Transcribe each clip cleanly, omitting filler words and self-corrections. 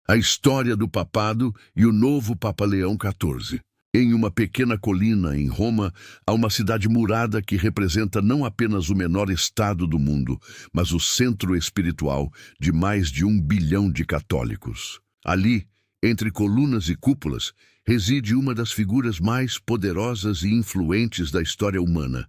A história do papado e o novo Papa Leão XIV. Em uma pequena colina em Roma, há uma cidade murada que representa não apenas o menor estado do mundo, mas o centro espiritual de mais de 1 bilhão de católicos. Ali, entre colunas e cúpulas, reside uma das figuras mais poderosas e influentes da história humana,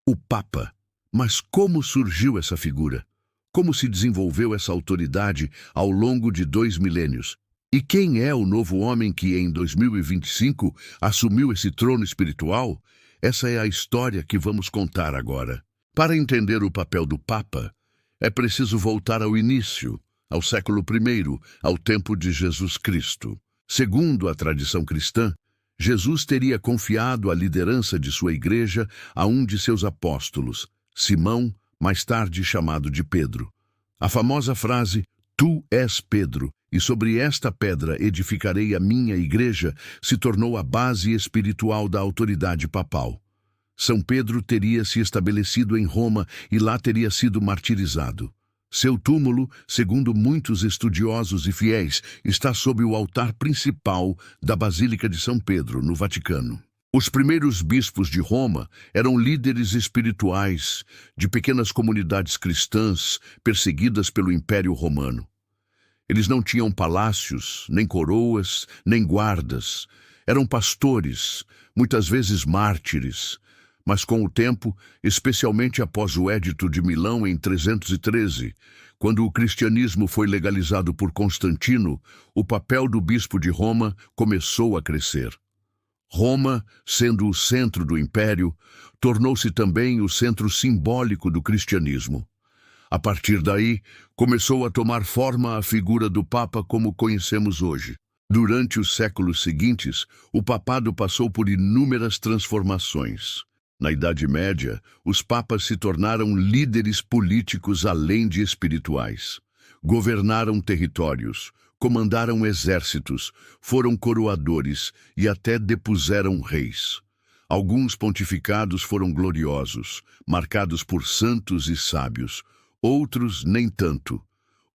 o Papa. Mas como surgiu essa figura? Como se desenvolveu essa autoridade ao longo de 2 milênios? E quem é o novo homem que, em 2025, assumiu esse trono espiritual? Essa é a história que vamos contar agora. Para entender o papel do Papa, é preciso voltar ao início, ao século I, ao tempo de Jesus Cristo. Segundo a tradição cristã, Jesus teria confiado a liderança de sua igreja a um de seus apóstolos, Simão, mais tarde chamado de Pedro. A famosa frase, "Tu és Pedro, e sobre esta pedra edificarei a minha igreja", se tornou a base espiritual da autoridade papal. São Pedro teria se estabelecido em Roma e lá teria sido martirizado. Seu túmulo, segundo muitos estudiosos e fiéis, está sob o altar principal da Basílica de São Pedro, no Vaticano. Os primeiros bispos de Roma eram líderes espirituais de pequenas comunidades cristãs perseguidas pelo Império Romano. Eles não tinham palácios, nem coroas, nem guardas. Eram pastores, muitas vezes mártires. Mas com o tempo, especialmente após o Édito de Milão em 313, quando o cristianismo foi legalizado por Constantino, o papel do bispo de Roma começou a crescer. Roma, sendo o centro do império, tornou-se também o centro simbólico do cristianismo. A partir daí, começou a tomar forma a figura do Papa como conhecemos hoje. Durante os séculos seguintes, o papado passou por inúmeras transformações. Na Idade Média, os papas se tornaram líderes políticos além de espirituais. Governaram territórios, comandaram exércitos, foram coroadores e até depuseram reis. Alguns pontificados foram gloriosos, marcados por santos e sábios. Outros nem tanto.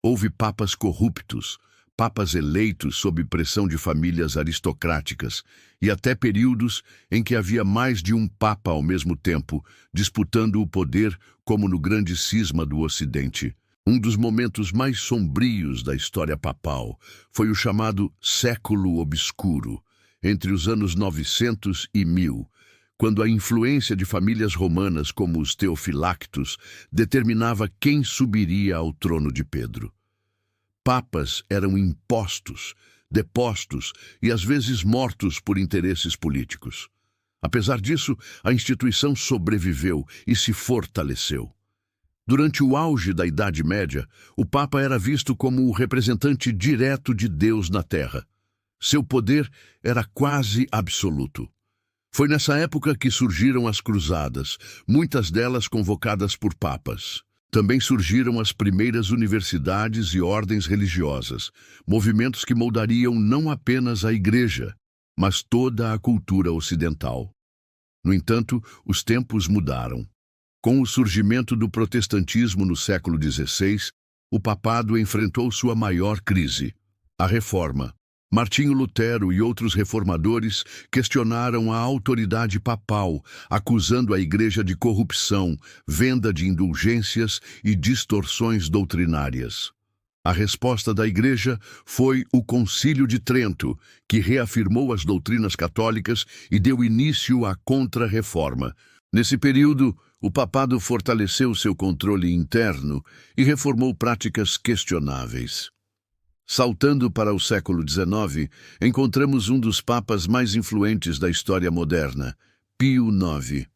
Houve papas corruptos, papas eleitos sob pressão de famílias aristocráticas e até períodos em que havia mais de um papa ao mesmo tempo, disputando o poder como no grande cisma do Ocidente. Um dos momentos mais sombrios da história papal foi o chamado Século Obscuro, entre os anos 900 e 1000, quando a influência de famílias romanas como os Teofilactos determinava quem subiria ao trono de Pedro. Papas eram impostos, depostos e às vezes mortos por interesses políticos. Apesar disso, a instituição sobreviveu e se fortaleceu. Durante o auge da Idade Média, o Papa era visto como o representante direto de Deus na Terra. Seu poder era quase absoluto. Foi nessa época que surgiram as cruzadas, muitas delas convocadas por papas. Também surgiram as primeiras universidades e ordens religiosas, movimentos que moldariam não apenas a Igreja, mas toda a cultura ocidental. No entanto, os tempos mudaram. Com o surgimento do protestantismo no século XVI, o papado enfrentou sua maior crise, a Reforma. Martinho Lutero e outros reformadores questionaram a autoridade papal, acusando a Igreja de corrupção, venda de indulgências e distorções doutrinárias. A resposta da Igreja foi o Concílio de Trento, que reafirmou as doutrinas católicas e deu início à Contra-Reforma. Nesse período, o papado fortaleceu seu controle interno e reformou práticas questionáveis. Saltando para o século XIX, encontramos um dos papas mais influentes da história moderna, Pio IX.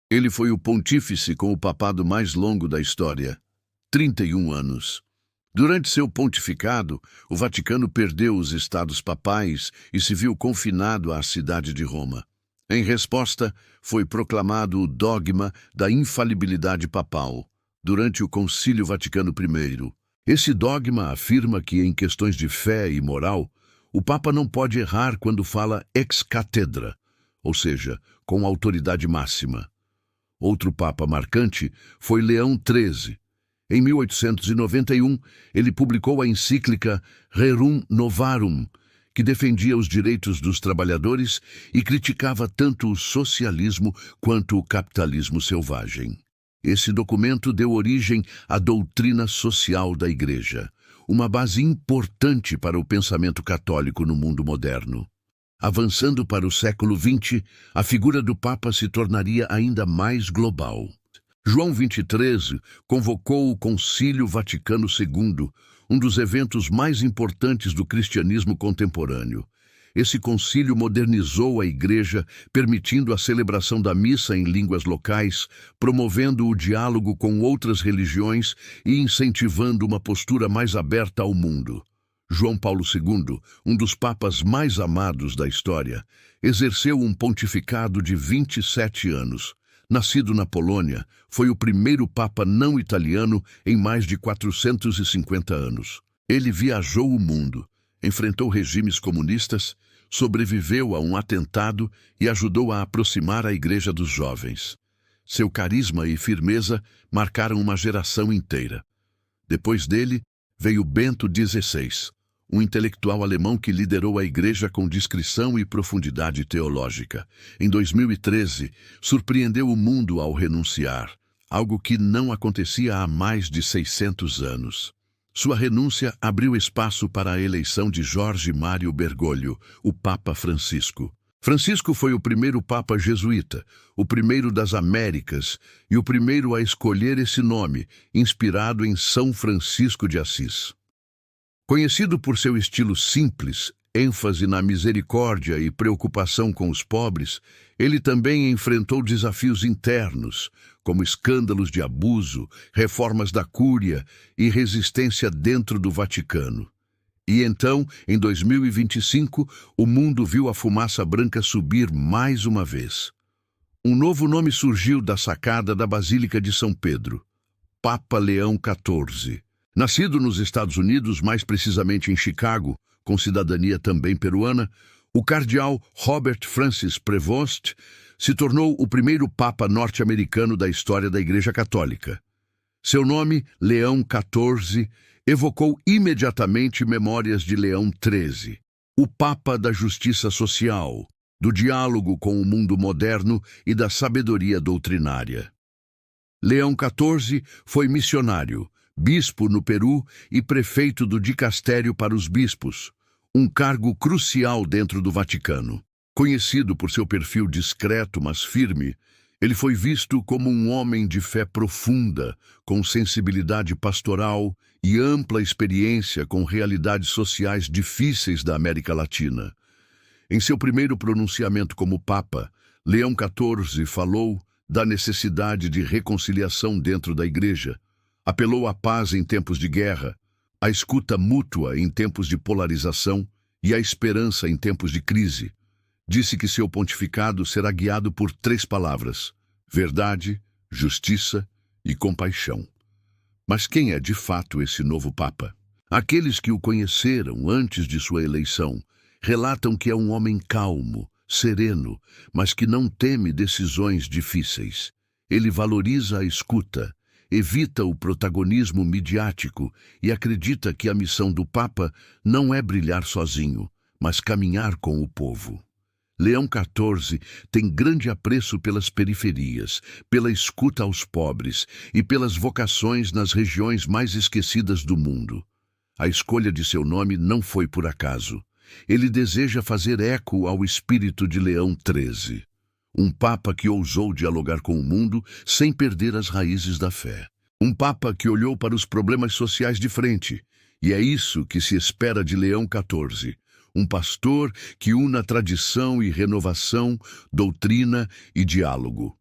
Ele foi o pontífice com o papado mais longo da história, 31 anos. Durante seu pontificado, o Vaticano perdeu os estados papais e se viu confinado à cidade de Roma. Em resposta, foi proclamado o dogma da infalibilidade papal, durante o Concílio Vaticano I. Esse dogma afirma que, em questões de fé e moral, o Papa não pode errar quando fala ex cathedra, ou seja, com autoridade máxima. Outro Papa marcante foi Leão XIII. Em 1891, ele publicou a encíclica Rerum Novarum, que defendia os direitos dos trabalhadores e criticava tanto o socialismo quanto o capitalismo selvagem. Esse documento deu origem à doutrina social da Igreja, uma base importante para o pensamento católico no mundo moderno. Avançando para o século XX, a figura do Papa se tornaria ainda mais global. João XXIII convocou o Concílio Vaticano II, um dos eventos mais importantes do cristianismo contemporâneo. Esse concílio modernizou a Igreja, permitindo a celebração da missa em línguas locais, promovendo o diálogo com outras religiões e incentivando uma postura mais aberta ao mundo. João Paulo II, um dos papas mais amados da história, exerceu um pontificado de 27 anos. Nascido na Polônia, foi o primeiro papa não italiano em mais de 450 anos. Ele viajou o mundo, enfrentou regimes comunistas, sobreviveu a um atentado e ajudou a aproximar a Igreja dos jovens. Seu carisma e firmeza marcaram uma geração inteira. Depois dele, veio Bento XVI, um intelectual alemão que liderou a Igreja com discrição e profundidade teológica. Em 2013, surpreendeu o mundo ao renunciar, algo que não acontecia há mais de 600 anos. Sua renúncia abriu espaço para a eleição de Jorge Mário Bergoglio, o Papa Francisco. Francisco foi o primeiro Papa jesuíta, o primeiro das Américas e o primeiro a escolher esse nome, inspirado em São Francisco de Assis. Conhecido por seu estilo simples, ênfase na misericórdia e preocupação com os pobres, ele também enfrentou desafios internos, como escândalos de abuso, reformas da Cúria e resistência dentro do Vaticano. E então, em 2025, o mundo viu a fumaça branca subir mais uma vez. Um novo nome surgiu da sacada da Basílica de São Pedro: Papa Leão XIV. Nascido nos Estados Unidos, mais precisamente em Chicago, com cidadania também peruana, o cardeal Robert Francis Prevost se tornou o primeiro Papa norte-americano da história da Igreja Católica. Seu nome, Leão XIV, evocou imediatamente memórias de Leão XIII, o Papa da Justiça Social, do diálogo com o mundo moderno e da sabedoria doutrinária. Leão XIV foi missionário, bispo no Peru e prefeito do dicastério para os bispos, um cargo crucial dentro do Vaticano. Conhecido por seu perfil discreto, mas firme, ele foi visto como um homem de fé profunda, com sensibilidade pastoral e ampla experiência com realidades sociais difíceis da América Latina. Em seu primeiro pronunciamento como Papa, Leão XIV falou da necessidade de reconciliação dentro da Igreja, apelou à paz em tempos de guerra, à escuta mútua em tempos de polarização e à esperança em tempos de crise. Disse que seu pontificado será guiado por 3 palavras: verdade, justiça e compaixão. Mas quem é de fato esse novo Papa? Aqueles que o conheceram antes de sua eleição relatam que é um homem calmo, sereno, mas que não teme decisões difíceis. Ele valoriza a escuta, evita o protagonismo midiático e acredita que a missão do Papa não é brilhar sozinho, mas caminhar com o povo. Leão XIV tem grande apreço pelas periferias, pela escuta aos pobres e pelas vocações nas regiões mais esquecidas do mundo. A escolha de seu nome não foi por acaso. Ele deseja fazer eco ao espírito de Leão XIII. Um Papa que ousou dialogar com o mundo sem perder as raízes da fé. Um Papa que olhou para os problemas sociais de frente. E é isso que se espera de Leão XIV. Um pastor que una tradição e renovação, doutrina e diálogo.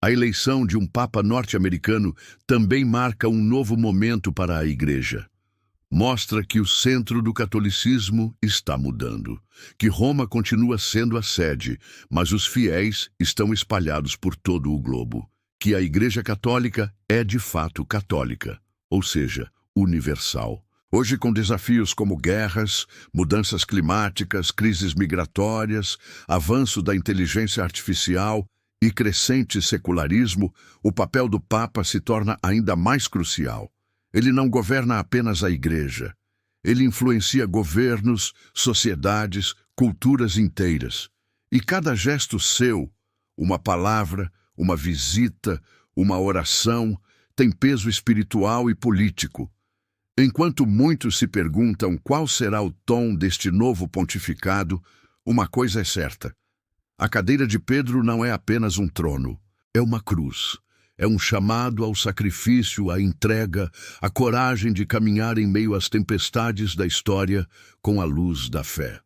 A eleição de um Papa norte-americano também marca um novo momento para a Igreja. Mostra que o centro do catolicismo está mudando, que Roma continua sendo a sede, mas os fiéis estão espalhados por todo o globo, que a Igreja Católica é de fato católica, ou seja, universal. Hoje, com desafios como guerras, mudanças climáticas, crises migratórias, avanço da inteligência artificial e crescente secularismo, o papel do Papa se torna ainda mais crucial. Ele não governa apenas a igreja. Ele influencia governos, sociedades, culturas inteiras. E cada gesto seu, uma palavra, uma visita, uma oração, tem peso espiritual e político. Enquanto muitos se perguntam qual será o tom deste novo pontificado, uma coisa é certa. A cadeira de Pedro não é apenas um trono, é uma cruz. É um chamado ao sacrifício, à entrega, à coragem de caminhar em meio às tempestades da história com a luz da fé.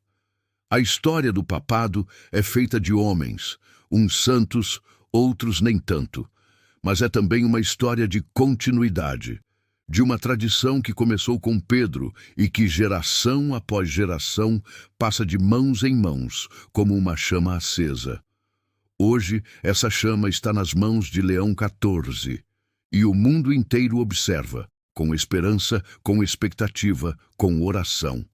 A história do papado é feita de homens, uns santos, outros nem tanto, mas é também uma história de continuidade, de uma tradição que começou com Pedro e que geração após geração passa de mãos em mãos, como uma chama acesa. Hoje, essa chama está nas mãos de Leão XIV, e o mundo inteiro observa, com esperança, com expectativa, com oração.